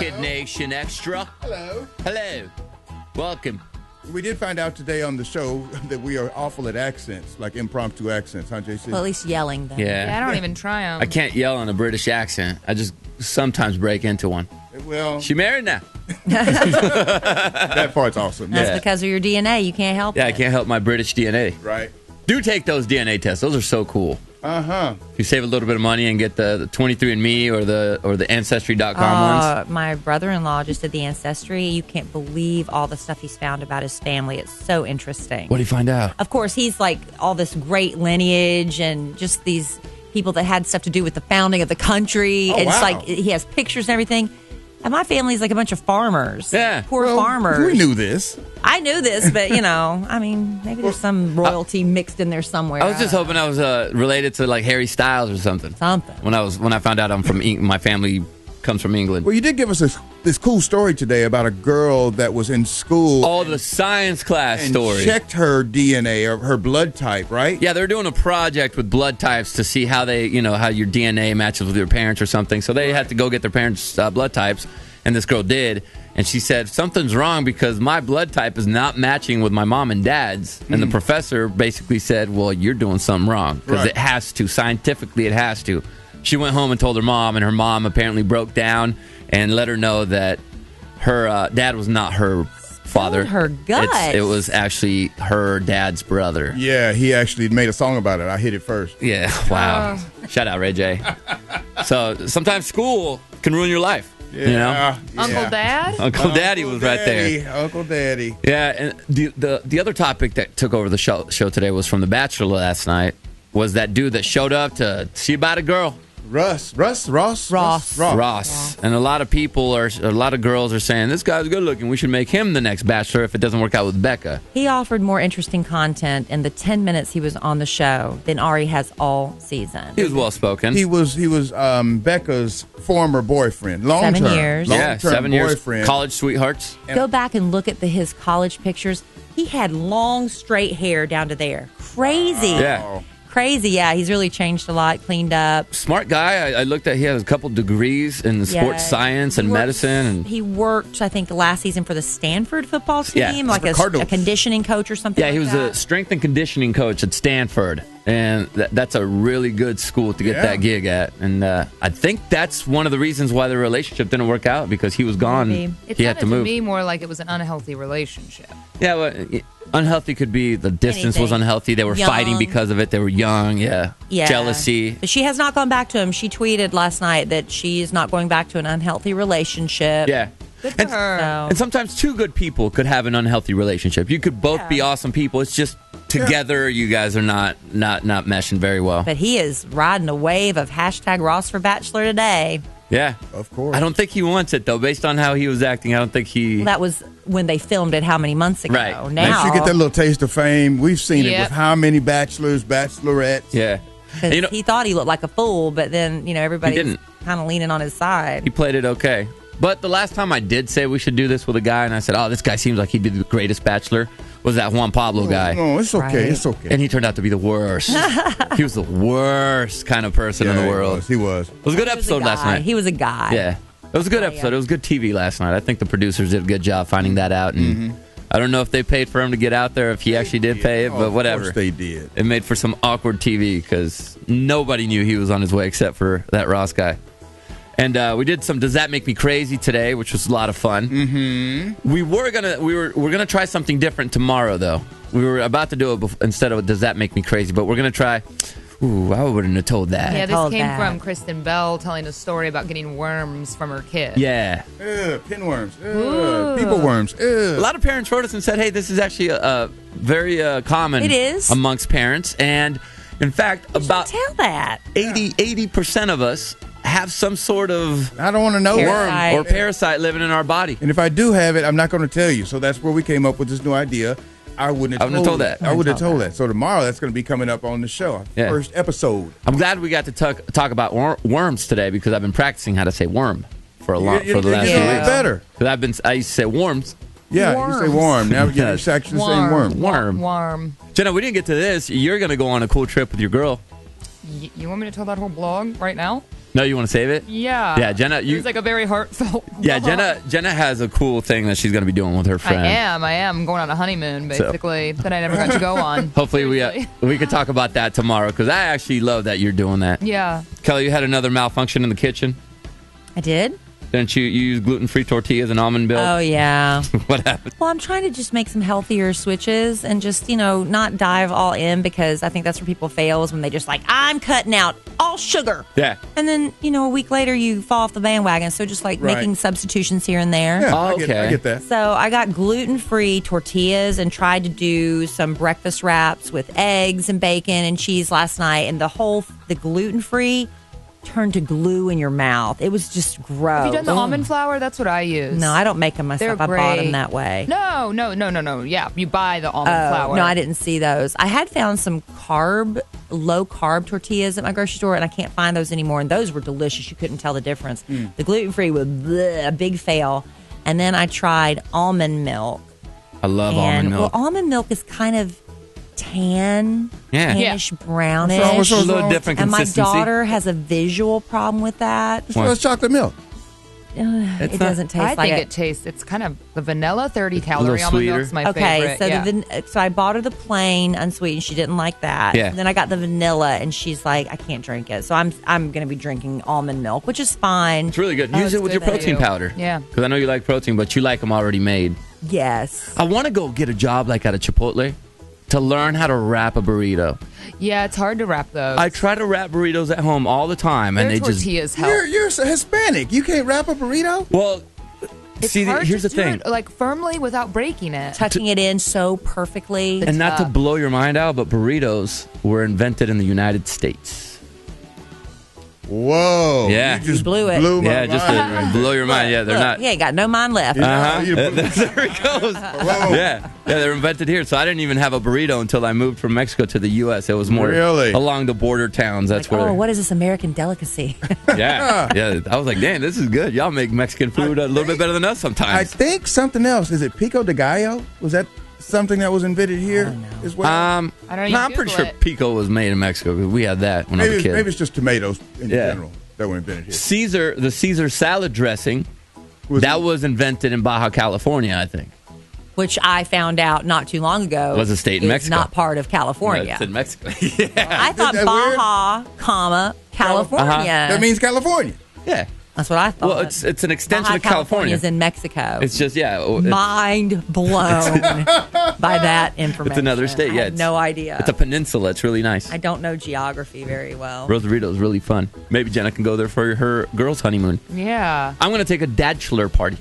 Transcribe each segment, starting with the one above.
KiddNation Extra. Hello. Hello. Welcome. We did find out today on the show that we are awful at accents, like impromptu accents, huh, JC? Well, at least yelling them. Yeah. I don't even try them. I can't yell in a British accent. I just sometimes break into one. Well, She married now. that part's awesome. That's Yeah. because of your DNA. You can't help Yeah, it. I can't help my British DNA. Right. Do take those DNA tests. Those are so cool. Uh-huh. You save a little bit of money and get the 23andMe or the Ancestry.com ones. My brother-in-law just did the Ancestry. You can't believe all the stuff he's found about his family. It's so interesting. What did you find out? Of course, he's like all this great lineage and just these people that had stuff to do with the founding of the country. Oh, It's wow. like he has pictures and everything. And my family's like a bunch of farmers. Yeah. Poor Well, farmers. We knew this. I knew this, but, I mean, maybe there's some royalty mixed in there somewhere. I was just hoping I was related to like Harry Styles or something. Something. When I found out I'm from my family comes from England. Well, you did give us this cool story today about a girl that was in school Oh, the science class and story. checked her DNA or her blood type, right? Yeah, they're doing a project with blood types to see how they, how your DNA matches with your parents or something. So they had to go get their parents' blood types, and this girl did. And she said, something's wrong because my blood type is not matching with my mom and dad's. And the professor basically said, well, you're doing something wrong because Right. it has to. Scientifically, it has to. She went home and told her mom, and her mom apparently broke down and let her know that her dad was not her father. her guts. It was actually her dad's brother. Yeah, he actually made a song about it. I hit it first. Yeah, wow. Shout out, Ray J. So sometimes school can ruin your life. Yeah. Uncle Dad? Uncle Daddy was right Daddy, there. Uncle Daddy. Yeah, and the other topic that took over the show today was from The Bachelor last night. Was that dude that showed up to see about a girl, Ross. Ross. And a lot of girls are saying this guy's good looking. We should make him the next Bachelor if it doesn't work out with Becca. He offered more interesting content in the 10 minutes he was on the show than Ari has all season. He was well spoken. He was Becca's former boyfriend. Long 7 term. years. Yeah, Long-term 7 years. boyfriend. College sweethearts. Go back and look at his college pictures. He had long, straight hair down to there. Crazy. Yeah. Crazy, yeah. He's really changed a lot, cleaned up. Smart guy. I looked at. He has a couple degrees in sports science and medicine. And he worked, I think, last season for the Stanford football team, Yeah, like the a Cardinals. conditioning coach or something. yeah, he like was that. a strength and conditioning coach at Stanford, and that's a really good school to get Yeah. that gig at. And I think that's one of the reasons why the relationship didn't work out because he was gone. Maybe. It He had sounded to to move. me more like it was an unhealthy relationship. Yeah, well, unhealthy could be the distance was Anything. unhealthy. They were Young. fighting because of it. They were young. Yeah, Yeah. jealousy. But she has not gone back to him. She tweeted last night that she is not going back to an unhealthy relationship. Yeah. Good for her. So, And sometimes two good people could have an unhealthy relationship. You could both be awesome people. It's just together you guys are not meshing very well. but he is riding a wave of hashtag Ross for Bachelor today. Yeah. Of course. I don't think he wants it, though. Based on how he was acting, I don't think he... Well, that was when they filmed it how many months ago? Right. Now, Once you get that little taste of fame, we've seen it Yep. with how many bachelors, bachelorettes. Yeah. 'cause You know, he thought he looked like a fool, but then, everybody's didn't. kind of leaning on his side. he played it okay. But the last time I did say we should do this with a guy, and I said, oh, this guy seems like he'd be the greatest bachelor, was that Juan Pablo guy. No, it's okay. Right. It's okay. And he turned out to be the worst. He was the worst kind of person in the world. He was. It was a good He was a episode last guy. night. He was a guy. Yeah. It was a good episode. It was good TV last night. I think the producers did a good job finding that out. And I don't know if they paid for him to get out there, if he actually did pay it, Oh, but of whatever. course they did. It made for some awkward TV because nobody knew he was on his way except for that Ross guy. And we did some Does That Make Me Crazy today, which was a lot of fun. Mm-hmm. We're gonna try something different tomorrow, though. We were about to do it instead of Does That Make Me Crazy, but we're gonna try. Ooh, I wouldn't have told that. Yeah, this told came that. from Kristen Bell telling a story about getting worms from her kid. Yeah. Pinworms. Ooh. People worms. A lot of parents wrote us and said, hey, this is actually very common It is. amongst parents. And in fact, about Tell that. 80% of us have some sort of I don't want to know. Parasite. worm or parasite living in our body. And if I do have it, I'm not going to tell you. So that's where we came up with this new idea. I wouldn't have told that. I would have told that. So tomorrow, that's going to be coming up on the show. Yeah. First episode. I'm glad we got to talk about worms today because I've been practicing how to say worm for the last You're few getting weeks. better. Because I used to say worms. Yeah, you say worm. Now you're Yes. actually saying worm. Worm. Jenna, we didn't get to this. You're going to go on a cool trip with your girl. You want me to tell that whole blog right now? No, you want to save it? Yeah. Yeah, Jenna. It was like a very heartfelt. Yeah, Jenna has a cool thing that she's going to be doing with her friend. I am going on a honeymoon basically that I never got to go on. Hopefully we could talk about that tomorrow because I actually love that you're doing that. Yeah. Kelly, you had another malfunction in the kitchen. I did. Didn't you use gluten-free tortillas and almond milk? Oh, yeah. What happened? Well, I'm trying to just make some healthier switches and just, not dive all in because I think that's where people fail is when they just like, I'm cutting out all sugar. Yeah. And then, a week later you fall off the bandwagon. So just like making substitutions here and there. Yeah, Oh, I get that. So I got gluten-free tortillas and tried to do some breakfast wraps with eggs and bacon and cheese last night. And the gluten-free turned to glue in your mouth. It was just gross. Have you done the almond flour? That's what I use. No, I don't make them myself. They're great. I bought them that way. No. Yeah, you buy the almond flour. No, I didn't see those. I had found some low carb tortillas at my grocery store, and I can't find those anymore. And those were delicious. You couldn't tell the difference. The gluten free was a big fail. And then I tried almond milk. I love almond milk. Well, almond milk is kind of tannish, brownish. What's a little different and my consistency. daughter has a visual problem with that. So it's chocolate milk. It doesn't taste I like think it tastes. It's kind of the vanilla 30 a calorie little almond sweeter. milk's my Okay, favorite. so I bought her the plain unsweetened. She didn't like that. Yeah. And then I got the vanilla, and she's like, I can't drink it. So I'm going to be drinking almond milk, which is fine. It's really good. Oh, Use it's it with good your protein for you. powder. Yeah. Because I know you like protein, but you like them already made. Yes. I want to go get a job like at a Chipotle to learn how to wrap a burrito. Yeah, it's hard to wrap those. I try to wrap burritos at home all the time, and Their they just... tortillas help. You're Hispanic. You can't wrap a burrito? Well, It's see, hard here's to the do thing. it, like firmly without breaking it. Tucking it in so perfectly. And not to blow your mind out, but burritos were invented in the United States. Whoa. Yeah. You just blew it. Blew my Yeah, just mind. to blow your mind. Yeah, they're Look, not... he ain't got no mind left. Uh-huh. You blew- There it goes. Whoa. Yeah, they're invented here. So I didn't even have a burrito until I moved from Mexico to the U.S. It was more Really? along the border towns. That's Like, where. what is this American delicacy? Yeah. I was like, dang, this is good. Y'all make Mexican food a little bit better than us I sometimes. think something else. Is it pico de gallo? Was that something that was invented here as well? I don't know. You I'm pretty Google sure it. pico was made in Mexico because we had that when I was a kid. Maybe it's just tomatoes in Yeah. general that were invented here. The Caesar salad dressing was invented in Baja California, I think. Which I found out not too long ago. Was a state in is Mexico. not part of California. It's in Mexico. Yeah. I thought Isn't that Baja, California. That means California. Yeah. That's what I thought. Well, it's an extension Baja of California. is in Mexico. It's just Mind blown by that information. It's another state. I Yeah, had no idea. It's a peninsula. It's really nice. I don't know geography very well. Rosarito's really fun. Maybe Jenna can go there for her girls' honeymoon. Yeah. I'm going to take a bachelor party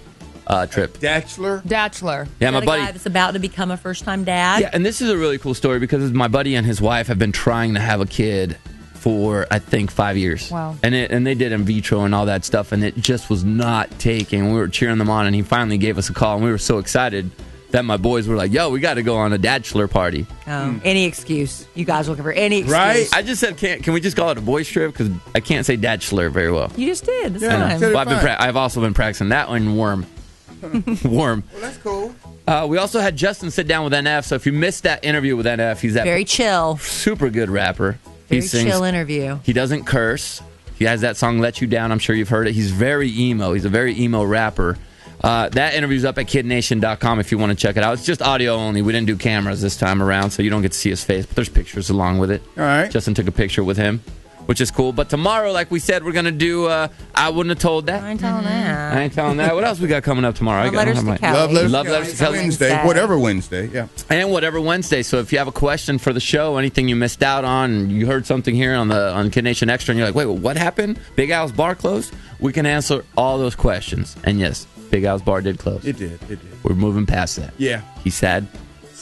trip. Bachelor? Bachelor. Yeah, Is my that a buddy. guy that's about to become a first-time dad. Yeah, and this is a really cool story because my buddy and his wife have been trying to have a kid for, I think, 5 years. Wow. And they did in vitro and all that stuff, and it just was not taking. We were cheering them on, and he finally gave us a call, and we were so excited that my boys were like, yo, we got to go on a bachelor party. Any excuse. You guys looking for any excuse. Right? I just said, can we just call it a boys trip? Because I can't say dachelor very well. You just did. That's Yeah. fine. Said it Well, fine. I've also been practicing that one, worm. Worm. Well, that's cool. We also had Justin sit down with NF, so if you missed that interview with NF, he's that Very chill. super good rapper. Very He sings. chill interview. He doesn't curse. He has that song "Let You Down." I'm sure you've heard it. He's very emo. He's a very emo rapper. That interview's up at KiddNation.com if you want to check it out. It's just audio only. We didn't do cameras this time around, so you don't get to see his face, but there's pictures along with it. All right. Justin took a picture with him, which is cool. But tomorrow, like we said, we're going to do I Wouldn't Have Told That. I ain't telling that. I ain't telling that. What else we got coming up tomorrow? Love letters to Kelly. Love Letters to Kelly. Wednesday. Whatever Wednesday. Yeah. And whatever Wednesday. So if you have a question for the show, anything you missed out on, you heard something here on KiddNation Extra, and you're like, wait, what happened? Big Al's Bar closed? We can answer all those questions. And yes, Big Al's Bar did close. It did. We're moving past that. Yeah. He's sad.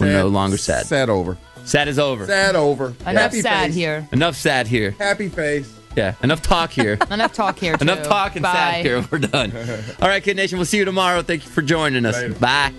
We're no longer sad. Sad over. Sad is over. Sad over. Enough Happy sad face. here. Enough sad here. Happy face. Yeah, enough talk here. Enough talk here, too. Enough talk and Bye. sad here. We're done. All right, Kid Nation, we'll see you tomorrow. Thank you for joining us. Later. Bye.